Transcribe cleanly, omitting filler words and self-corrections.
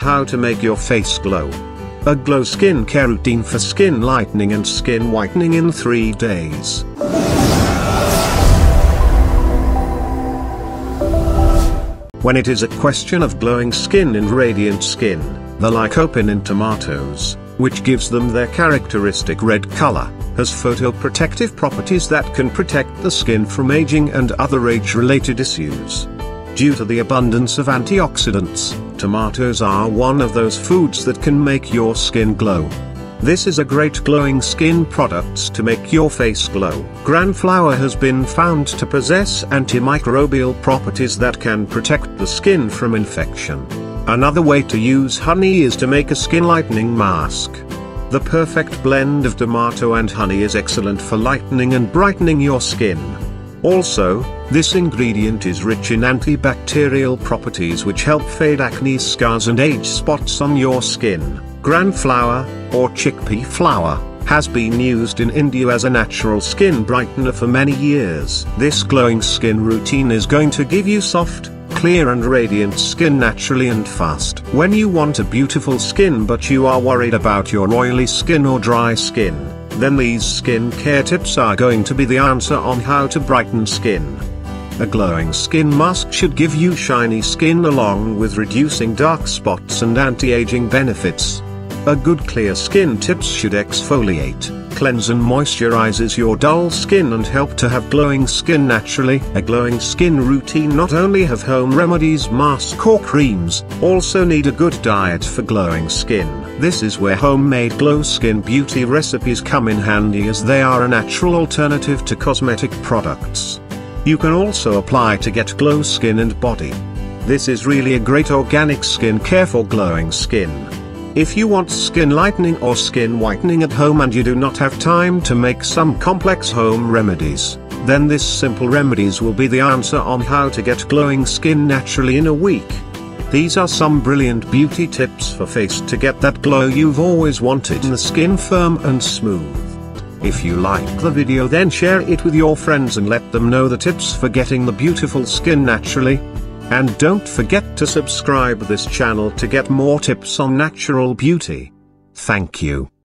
how to make your face glow. A glow skincare routine for skin lightening and skin whitening in 3 days. When it is a question of glowing skin and radiant skin, the lycopene in tomatoes, which gives them their characteristic red color, has photoprotective properties that can protect the skin from aging and other age-related issues. Due to the abundance of antioxidants, tomatoes are one of those foods that can make your skin glow. This is a great glowing skin products to make your face glow. Granflower has been found to possess antimicrobial properties that can protect the skin from infection. Another way to use honey is to make a skin lightening mask. The perfect blend of tomato and honey is excellent for lightening and brightening your skin. Also, this ingredient is rich in antibacterial properties which help fade acne scars and age spots on your skin. Granflower, or chickpea flour, has been used in India as a natural skin brightener for many years. This glowing skin routine is going to give you soft, clear and radiant skin naturally and fast. When you want a beautiful skin but you are worried about your oily skin or dry skin, then these skin care tips are going to be the answer on how to brighten skin. A glowing skin mask should give you shiny skin along with reducing dark spots and anti-aging benefits. A good clear skin tips should exfoliate, cleanse and moisturizes your dull skin and help to have glowing skin naturally. A glowing skin routine not only have home remedies, mask or creams, also need a good diet for glowing skin. This is where homemade glow skin beauty recipes come in handy, as they are a natural alternative to cosmetic products. You can also apply to get glow skin and body. This is really a great organic skin care for glowing skin. If you want skin lightening or skin whitening at home and you do not have time to make some complex home remedies, then this simple remedies will be the answer on how to get glowing skin naturally in a week. These are some brilliant beauty tips for face to get that glow you've always wanted and the skin firm and smooth. If you like the video, then share it with your friends and let them know the tips for getting the beautiful skin naturally. And don't forget to subscribe this channel to get more tips on natural beauty. Thank you.